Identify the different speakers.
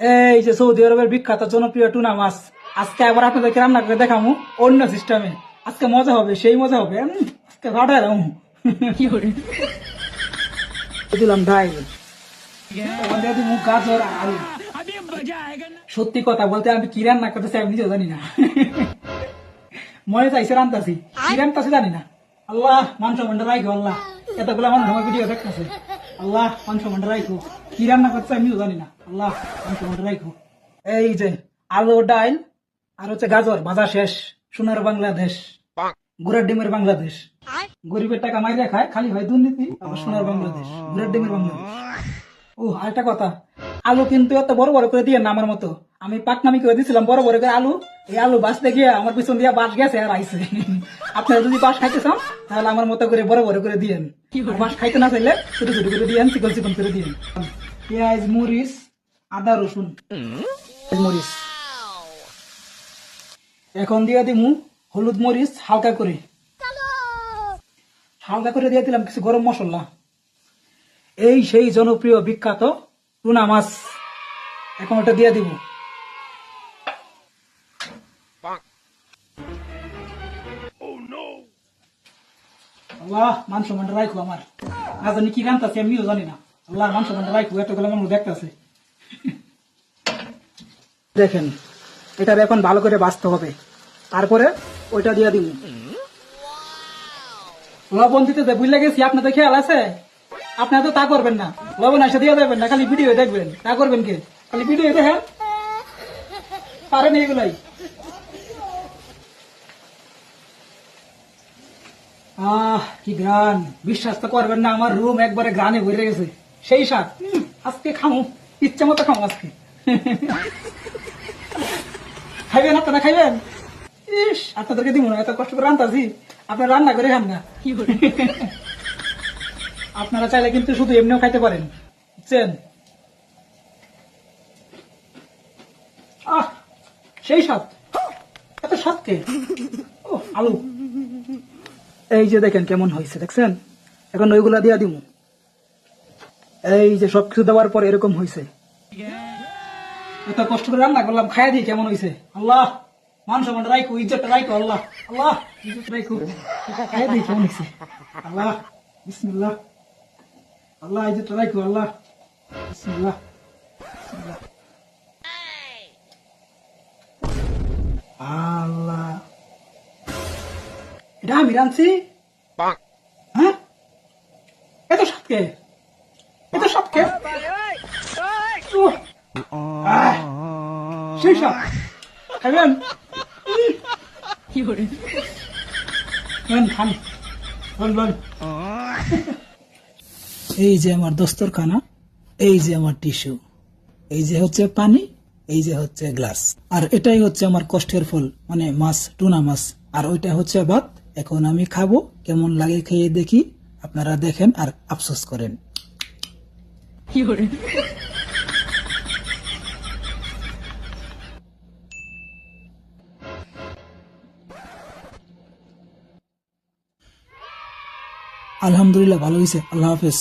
Speaker 1: এই যে সৌদি আরবের বিখ্যাত জনপ্রিয় টুনা মাছ আজকে আবার আপনাদেরকে রান্না করে দেখামু অন্য সিস্টেমে। আজকে মজা হবে, সেই মজা হবে। আজকে ভাটাই দাম দিলাম ডাইল, মুখ গাজর আর আলু। সত্যি কথা বলতে আমি কি রান্না করতেছি আমি নিজেও জানি না। মনে চাইছে রান্তাছি, কি রান্তাছি জানি না। আল্লাহ মাংস মন্ডা রাখো, আল্লাহ এতগুলো মানুষ আমার ভিডিও দেখতেছে। আল্লাহ মাংস মন্ডা রাখো, কি রান্না করছে আমিও জানি না। আল্লাহ মাংস মন্ডা রাখো। এই যে আলু ডাইল আর হচ্ছে গাজর ভাজা শেষ। সোনার বাংলাদেশ, গুড়ার ডিমের বাংলাদেশ। গরিবের টাকা মাইরে খায়, খালি হয় দুর্নীতি। আবার সোনার বাংলাদেশ, গুড়ার ডিমের বাংলাদেশ। ও আরেকটা কথা, আলু কিন্তু এত বড় বড় করে দিয়ে না আমার মতো। আমি পাকনামি করে দিয়েছিলাম বড় বড় করে আলু। এই আলু বাঁচতে গিয়ে আমার পিছন দিয়ে বাস গেছে আর আইসে। আপনারা যদি বাস খাইতে চান তাহলে আমার মতো করে বড় বড় করে দিয়েন। বাস খাইতে না চাইলে ছোট ছোট করে দিয়েন, চিকন চিকন করে দিয়েন। পেঁয়াজ, মরিচ, আদা, রসুন, মরিচ। এখন দিয়ে দিমু হলুদ মরিচ হালকা করে, হালকা করে দিয়ে দিলাম কিছু গরম মশলা। এই সেই জনপ্রিয় বিখ্যাত টুনা মাছ, এখন ওটা দিয়ে দিব। আল্লাহ মাংস মন্ডা রাখো, আমার না জানি কি রান্তাছে আমিও জানি না। আল্লাহ মাংস মন্ডা রাখো, এতগুলো মানুষ দেখতেছে। দেখেন এটার এখন ভালো করে বাঁচতে হবে, তারপরে ওইটা দিয়ে দিব। লবণ দিতে বুঝলে গেছি, আপনাদের খেয়াল আছে? আপনারা তো তা করবেন না, লবণ এসে দিয়ে দেবেন না, খালি ভিডিও দেখবেন। তা করবেন কে? খালি ভিডিও দেখেন, পারেন এইগুলাই। কি গ্রান, বিশ্বাস তো করবেন না, আমার রুম একবারে গ্রানে ভরে গেছে। সেই স্বাদ, আজকে খামু ইচ্ছা মতো খামু আজকে। খাইবেন আপনারা, খাইবেন? ইস আপনাদেরকে দিব না, এত কষ্ট করে রান্তাছি, আপনারা রান্না করে খান না। আপনারা চাইলে কিন্তু শুধু এমনিও খাইতে পারেন, বুঝছেন? সেই স্বাদ, এত স্বাদ কে? ও আলু, এই যে দেখেন কেমন হয়েছে, দেখছেন? এখন ওইগুলা দিয়া দিব। এই যে সবকিছু দেওয়ার পর এরকম হয়েছে। এত কষ্ট করে রান্না করলাম, খাইয়া দিই কেমন হয়েছে। আল্লাহ মাংস মন্ডা রাখো, ইজ্জতটা রাখো। আল্লাহ আল্লাহ ইজ্জত রাখো, খাইয়া দিই কেমন হয়েছে। আল্লাহ বিসমিল্লাহ, আল্লাহ ইজ্জতটা রাখো। আল্লাহ বিসমিল্লাহ, বিসমিল্লাহ। আল্লাহ, এটা আমি রাঁধছি? হ্যাঁ, এত সাতকে, এত সাতকে, সেই সাত খাবেন? এই যে আমার দস্তরখানা, এই যে আমার টিস্যু, এই যে হচ্ছে পানি, এই যে হচ্ছে গ্লাস। আর এটাই হচ্ছে আমার কষ্টের ফল, মানে মাছ, টুনা মাছ। আর ওইটা হচ্ছে ভাত। এখন আমি খাবো, কেমন লাগে খেয়ে দেখি, আপনারা দেখেন আর আফসোস করেন। আলহামদুলিল্লাহ ভালো হয়েছে, আল্লাহ হাফেজ।